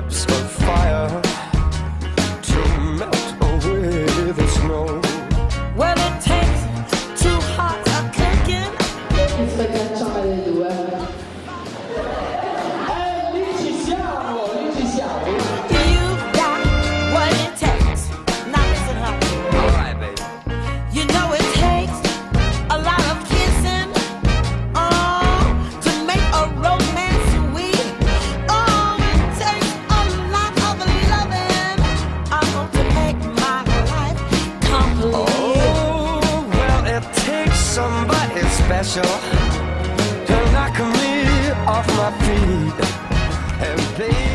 lips of fire to melt away the snow. Well, it takes two hearts a cooking. Mi sta cacciando le due. Lì ci siamo, lì ci siamo. You've got what it takes. Now listen, honey. All right, baby. You know it takes a lot of kissing, to make a romance sweet. Oh, it takes a lot of loving, to make my life complete. Oh, well, it takes somebody special to knock me off my feet. And baby,